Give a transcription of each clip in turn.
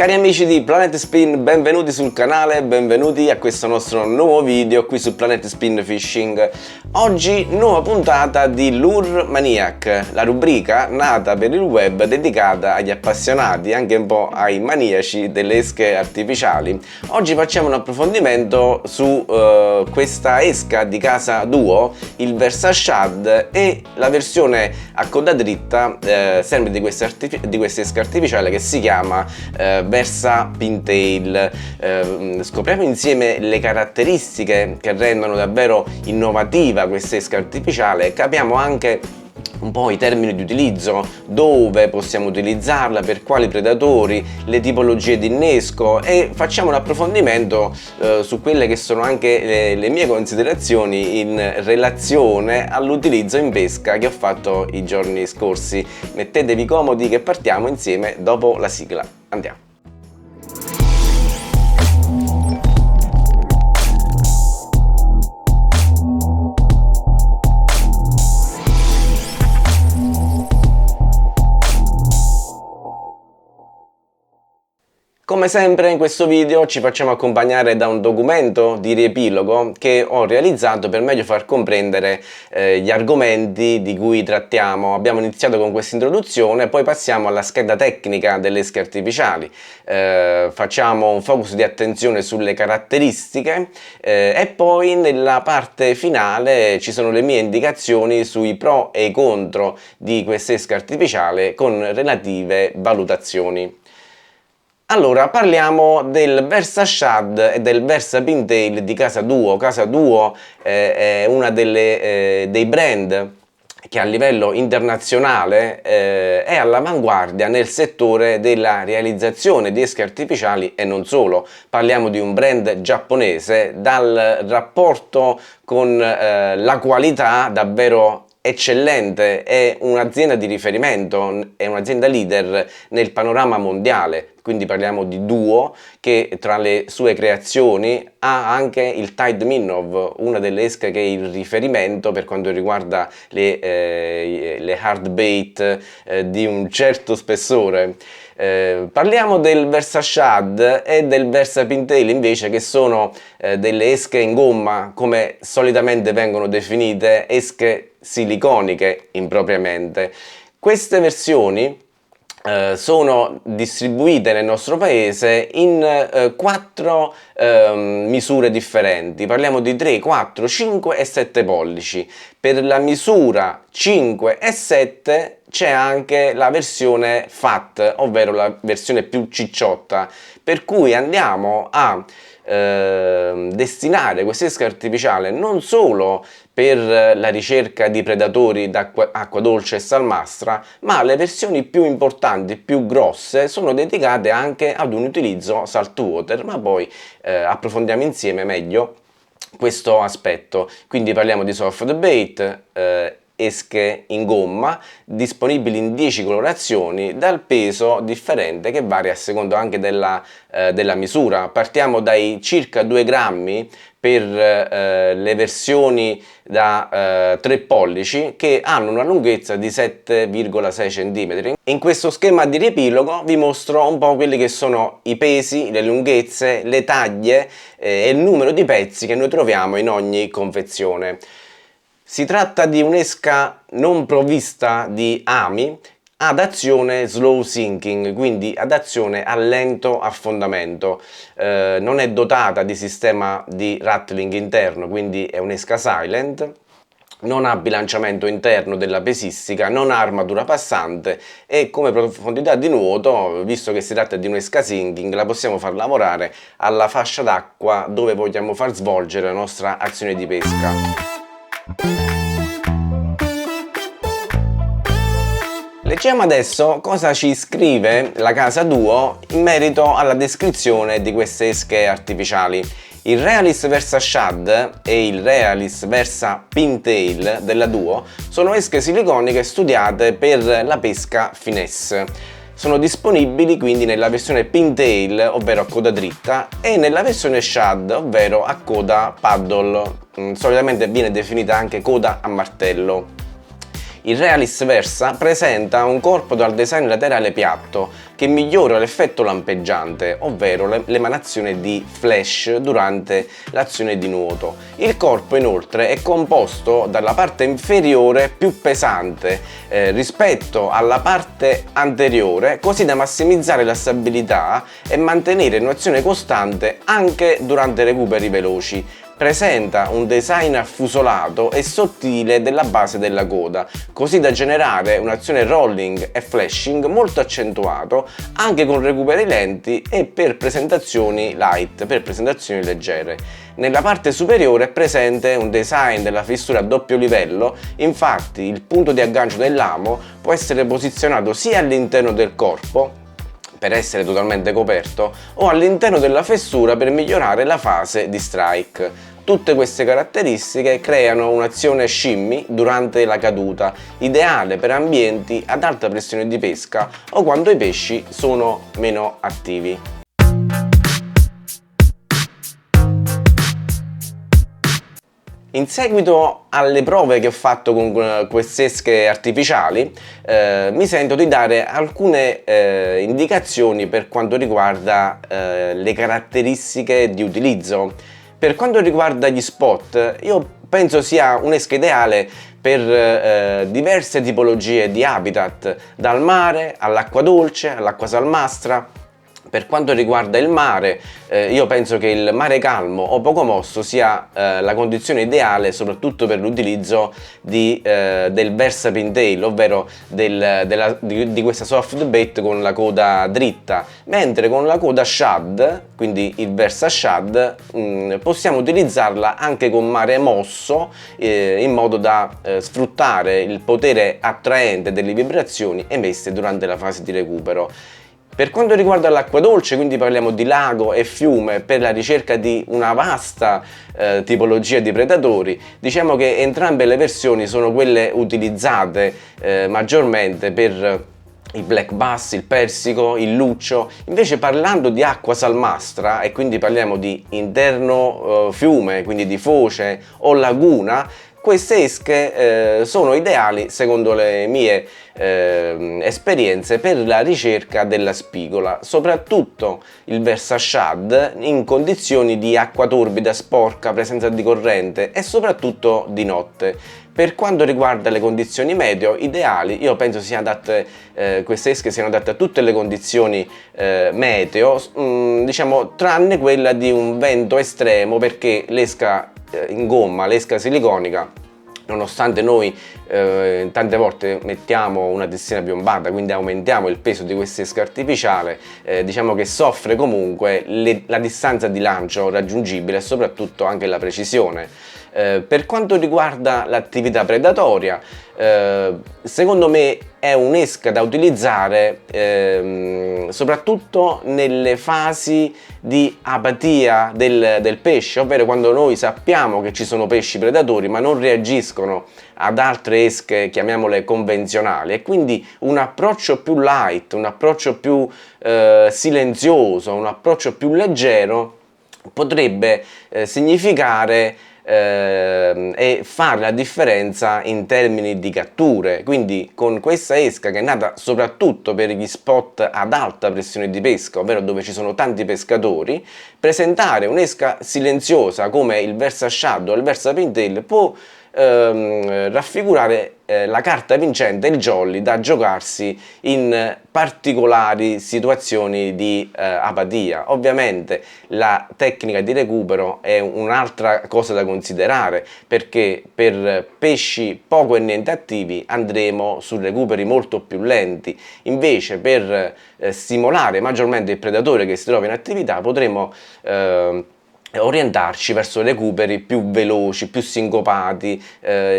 Cari amici di Planet Spin, benvenuti sul canale, benvenuti a questo nostro nuovo video qui su Planet Spin Fishing. Oggi nuova puntata di Lure Maniac, la rubrica nata per il web dedicata agli appassionati, anche un po' ai maniaci delle esche artificiali. Oggi facciamo un approfondimento su questa esca di Casa Duo, il Versa Shad, e la versione a coda dritta sempre di questa esca artificiale che si chiama Versa Pintail. Scopriamo insieme le caratteristiche che rendono davvero innovativa questa esca artificiale e capiamo anche un po' i termini di utilizzo, dove possiamo utilizzarla, per quali predatori, le tipologie di innesco, e facciamo un approfondimento su quelle che sono anche le mie considerazioni in relazione all'utilizzo in pesca che ho fatto i giorni scorsi. Mettetevi comodi che partiamo insieme dopo la sigla. Andiamo! Come sempre in questo video ci facciamo accompagnare da un documento di riepilogo che ho realizzato per meglio far comprendere gli argomenti di cui trattiamo. Abbiamo iniziato con questa introduzione, poi passiamo alla scheda tecnica delle esche artificiali, facciamo un focus di attenzione sulle caratteristiche e poi nella parte finale ci sono le mie indicazioni sui pro e i contro di questa esca artificiale con relative valutazioni. Allora, parliamo del Versa Shad e del Versa Pintail di Casa Duo. Casa Duo è una dei brand che a livello internazionale è all'avanguardia nel settore della realizzazione di esche artificiali e non solo. Parliamo di un brand giapponese dal rapporto con la qualità davvero eccellente, è un'azienda di riferimento, è un'azienda leader nel panorama mondiale. Quindi parliamo di Duo, che tra le sue creazioni ha anche il Tide Minnow, una delle esche che è il riferimento per quanto riguarda le hard bait di un certo spessore. Parliamo del Versa Shad e del Versa Pintail invece, che sono delle esche in gomma, come solitamente vengono definite, esche siliconiche impropriamente. Queste versioni sono distribuite nel nostro paese in 4 misure differenti. Parliamo di 3, 4, 5 e 7 pollici. Per la misura 5 e 7 c'è anche la versione FAT, ovvero la versione più cicciotta, per cui andiamo a destinare questa esca artificiale non solo per la ricerca di predatori d'acqua dolce e salmastra, ma le versioni più importanti, più grosse, sono dedicate anche ad un utilizzo saltwater, ma poi approfondiamo insieme meglio questo aspetto. Quindi parliamo di soft bait, esche in gomma, disponibili in 10 colorazioni, dal peso differente che varia a seconda anche della misura. Partiamo dai circa 2 grammi per le versioni da 3 pollici che hanno una lunghezza di 7,6 cm. In questo schema di riepilogo vi mostro un po' quelli che sono i pesi, le lunghezze, le taglie e il numero di pezzi che noi troviamo in ogni confezione. Si tratta di un'esca non provvista di ami, ad azione slow sinking, quindi ad azione a lento affondamento. Non è dotata di sistema di rattling interno, quindi è un'esca silent. Non ha bilanciamento interno della pesistica, non ha armatura passante e come profondità di nuoto, visto che si tratta di un'esca sinking, la possiamo far lavorare alla fascia d'acqua dove vogliamo far svolgere la nostra azione di pesca. Leggiamo adesso cosa ci scrive la Casa Duo in merito alla descrizione di queste esche artificiali. Il Realis Versa Shad e il Realis Versa Pintail della Duo sono esche siliconiche studiate per la pesca finesse. Sono disponibili quindi nella versione Pintail, ovvero a coda dritta, e nella versione Shad, ovvero a coda paddle. Solitamente viene definita anche coda a martello. Il Realis Versa presenta un corpo dal design laterale piatto che migliora l'effetto lampeggiante, ovvero l'emanazione di flash durante l'azione di nuoto. Il corpo inoltre è composto dalla parte inferiore più pesante rispetto alla parte anteriore, così da massimizzare la stabilità e mantenere in un'azione costante anche durante recuperi veloci. Presenta un design affusolato e sottile della base della coda, così da generare un'azione rolling e flashing molto accentuato anche con recuperi lenti e per presentazioni light, per presentazioni leggere. Nella parte superiore è presente un design della fessura a doppio livello, infatti il punto di aggancio dell'amo può essere posizionato sia all'interno del corpo per essere totalmente coperto o all'interno della fessura per migliorare la fase di strike. Tutte queste caratteristiche creano un'azione shimmy durante la caduta, ideale per ambienti ad alta pressione di pesca o quando i pesci sono meno attivi. In seguito alle prove che ho fatto con queste esche artificiali, mi sento di dare alcune indicazioni per quanto riguarda le caratteristiche di utilizzo. Per quanto riguarda gli spot, io penso sia un'esca ideale per diverse tipologie di habitat, dal mare all'acqua dolce, all'acqua salmastra. Per quanto riguarda il mare, io penso che il mare calmo o poco mosso sia la condizione ideale soprattutto per l'utilizzo del Versa Pintail, ovvero di questa soft bait con la coda dritta, mentre con la coda shad, quindi il Versa shad, possiamo utilizzarla anche con mare mosso in modo da sfruttare il potere attraente delle vibrazioni emesse durante la fase di recupero. Per quanto riguarda l'acqua dolce, quindi parliamo di lago e fiume per la ricerca di una vasta tipologia di predatori, diciamo che entrambe le versioni sono quelle utilizzate maggiormente per i black bass, il persico, il luccio. Invece parlando di acqua salmastra, e quindi parliamo di interno fiume, quindi di foce o laguna, queste esche sono ideali, secondo le mie esperienze, per la ricerca della spigola, soprattutto il Versa shad in condizioni di acqua torbida, sporca, presenza di corrente e soprattutto di notte. Per quanto riguarda le condizioni meteo ideali, io penso queste esche siano adatte a tutte le condizioni meteo, diciamo tranne quella di un vento estremo, perché l'esca in gomma, l'esca siliconica, nonostante noi tante volte mettiamo una testina piombata, quindi aumentiamo il peso di questa esca artificiale, diciamo che soffre comunque la distanza di lancio raggiungibile e soprattutto anche la precisione. Per quanto riguarda l'attività predatoria, secondo me è un'esca da utilizzare soprattutto nelle fasi di apatia del pesce, ovvero quando noi sappiamo che ci sono pesci predatori ma non reagiscono ad altre esche, chiamiamole convenzionali, e quindi un approccio più light, un approccio più silenzioso, un approccio più leggero potrebbe significare e fare la differenza in termini di catture. Quindi con questa esca, che è nata soprattutto per gli spot ad alta pressione di pesca, ovvero dove ci sono tanti pescatori, presentare un'esca silenziosa come il Versa shad o il Versa Pintail può raffigurare la carta vincente, il jolly da giocarsi in particolari situazioni di apatia. Ovviamente la tecnica di recupero è un'altra cosa da considerare, perché per pesci poco e niente attivi andremo su recuperi molto più lenti, invece per stimolare maggiormente il predatore che si trova in attività potremo orientarci verso recuperi più veloci, più sincopati,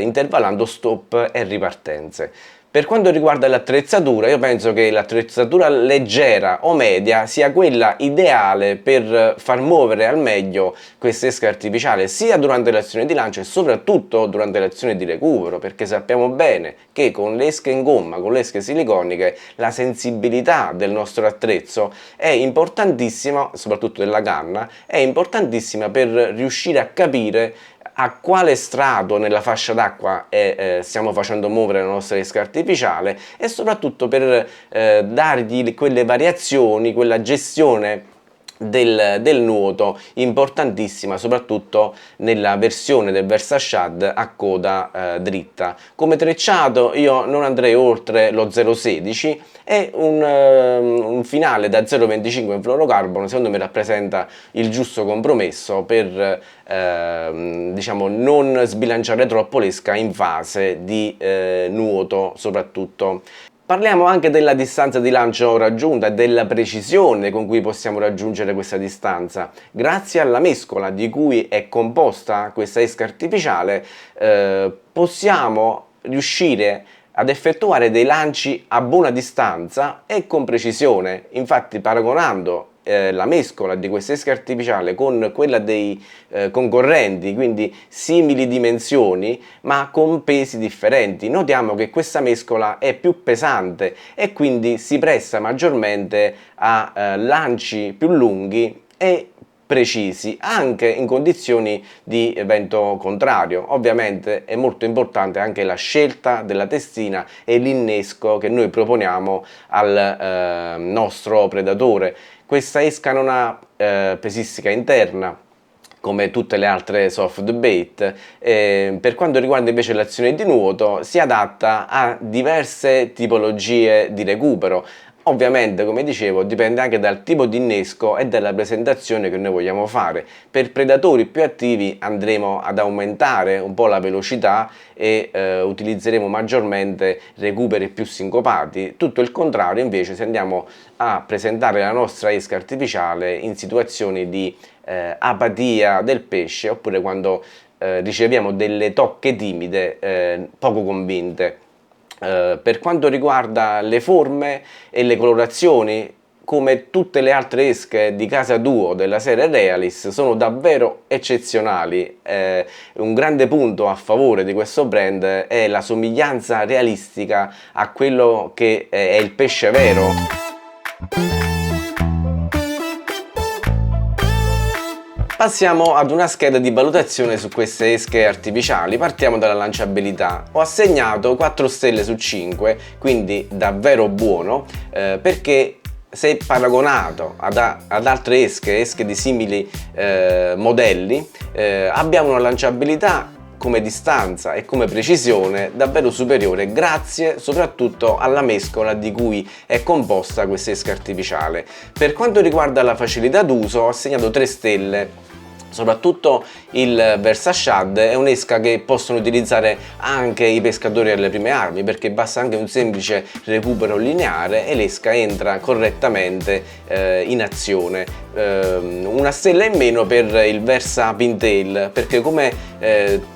intervallando stop e ripartenze. Per quanto riguarda l'attrezzatura, io penso che l'attrezzatura leggera o media sia quella ideale per far muovere al meglio questa esca artificiale, sia durante l'azione di lancio e soprattutto durante l'azione di recupero, perché sappiamo bene che con le esche in gomma, con le esche siliconiche, la sensibilità del nostro attrezzo è importantissima, soprattutto della canna, è importantissima per riuscire a capire a quale strato nella fascia d'acqua stiamo facendo muovere la nostra esca artificiale, e soprattutto per dargli quelle variazioni, quella gestione del nuoto importantissima, soprattutto nella versione del VersaShad a coda dritta. Come trecciato io non andrei oltre lo 0,16, e un finale da 0,25 in fluorocarbono secondo me rappresenta il giusto compromesso per diciamo non sbilanciare troppo l'esca in fase di nuoto soprattutto. Parliamo anche della distanza di lancio raggiunta e della precisione con cui possiamo raggiungere questa distanza. Grazie alla mescola di cui è composta questa esca artificiale possiamo riuscire ad effettuare dei lanci a buona distanza e con precisione. Infatti, paragonando la mescola di questa esca artificiale con quella dei concorrenti, quindi simili dimensioni ma con pesi differenti, notiamo che questa mescola è più pesante e quindi si presta maggiormente a lanci più lunghi e precisi anche in condizioni di vento contrario. Ovviamente è molto importante anche la scelta della testina e l'innesco che noi proponiamo al nostro predatore. Questa esca non ha pesistica interna come tutte le altre soft bait. Per quanto riguarda invece l'azione di nuoto, si adatta a diverse tipologie di recupero. Ovviamente, come dicevo, dipende anche dal tipo di innesco e dalla presentazione che noi vogliamo fare. Per predatori più attivi andremo ad aumentare un po' la velocità e utilizzeremo maggiormente recuperi più sincopati. Tutto il contrario invece se andiamo a presentare la nostra esca artificiale in situazioni di apatia del pesce, oppure quando riceviamo delle tocche timide, poco convinte. Per quanto riguarda le forme e le colorazioni, come tutte le altre esche di casa Duo della serie Realis, sono davvero eccezionali. Un grande punto a favore di questo brand è la somiglianza realistica a quello che è il pesce vero. Passiamo ad una scheda di valutazione su queste esche artificiali. Partiamo dalla lanciabilità. Ho assegnato 4 stelle su 5, quindi davvero buono, perché se paragonato ad altre esche di simili modelli, abbiamo una lanciabilità come distanza e come precisione davvero superiore, grazie soprattutto alla mescola di cui è composta questa esca artificiale. Per quanto riguarda la facilità d'uso, ho assegnato 3 stelle. Soprattutto il VersaShad è un'esca che possono utilizzare anche i pescatori alle prime armi, perché basta anche un semplice recupero lineare e l'esca entra correttamente in azione. Una stella in meno per il Versa Pintail, perché come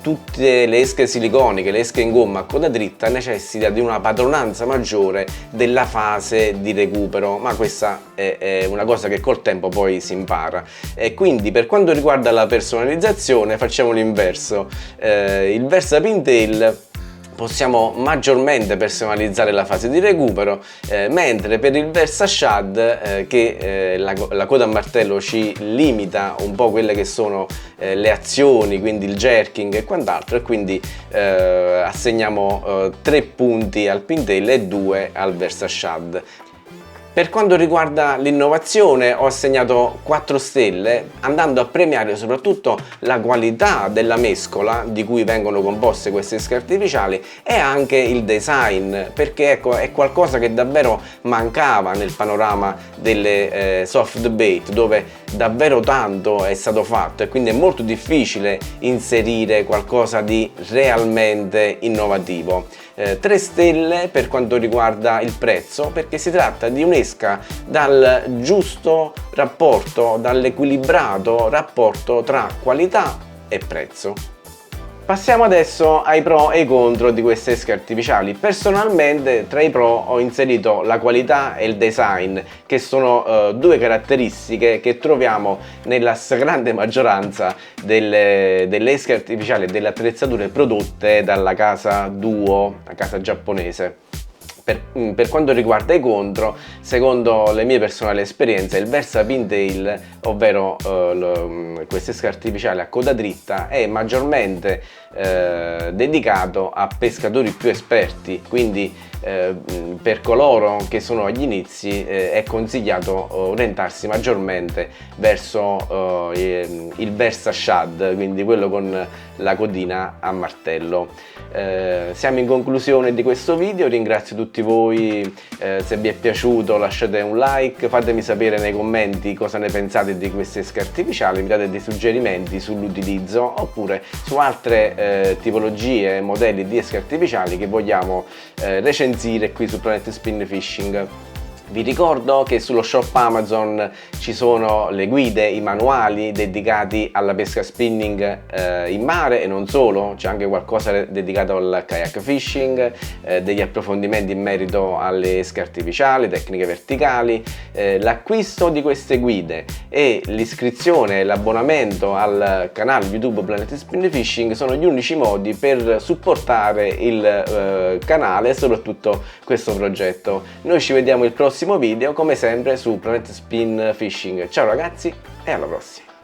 tutte le esche siliconiche, le esche in gomma a coda dritta, necessita di una padronanza maggiore della fase di recupero, ma questa è una cosa che col tempo poi si impara. E quindi per quanto riguarda la personalizzazione facciamo l'inverso. Il Versa Pintail possiamo maggiormente personalizzare la fase di recupero, mentre per il VersaShad la coda a martello ci limita un po' quelle che sono le azioni, quindi il jerking e quant'altro, e quindi assegniamo 3 punti al Pintail e 2 al VersaShad. Per quanto riguarda l'innovazione ho assegnato 4 stelle, andando a premiare soprattutto la qualità della mescola di cui vengono composte queste esche artificiali e anche il design, perché ecco, è qualcosa che davvero mancava nel panorama delle soft bait, dove davvero tanto è stato fatto e quindi è molto difficile inserire qualcosa di realmente innovativo. 3 stelle per quanto riguarda il prezzo, perché si tratta di un'esca dal giusto rapporto, dall'equilibrato rapporto tra qualità e prezzo. Passiamo adesso ai pro e i contro di queste esche artificiali. Personalmente tra i pro ho inserito la qualità e il design, che sono due caratteristiche che troviamo nella stragrande maggioranza delle esche artificiali e delle attrezzature prodotte dalla casa Duo, la casa giapponese. Per quanto riguarda i contro, secondo le mie personali esperienze, il Versa Pintail, ovvero queste esche artificiali a coda dritta, è maggiormente dedicato a pescatori più esperti, quindi per coloro che sono agli inizi è consigliato orientarsi maggiormente verso il Versa Shad, quindi quello con la codina a martello. Siamo in conclusione di questo video, ringrazio tutti voi, se vi è piaciuto lasciate un like, fatemi sapere nei commenti cosa ne pensate di queste esche artificiali, mi date dei suggerimenti sull'utilizzo oppure su altre tipologie, modelli di esche artificiali che vogliamo recensire qui su Planet Spin Fishing. Vi ricordo che sullo shop Amazon ci sono le guide, i manuali dedicati alla pesca spinning in mare e non solo, c'è anche qualcosa dedicato al kayak fishing, degli approfondimenti in merito alle esche artificiali, tecniche verticali. L'acquisto di queste guide e l'iscrizione e l'abbonamento al canale YouTube Planet Spin Fishing sono gli unici modi per supportare il canale e soprattutto questo progetto. Noi ci vediamo il prossimo video come sempre su Planet Spin Fishing. Ciao ragazzi e alla prossima!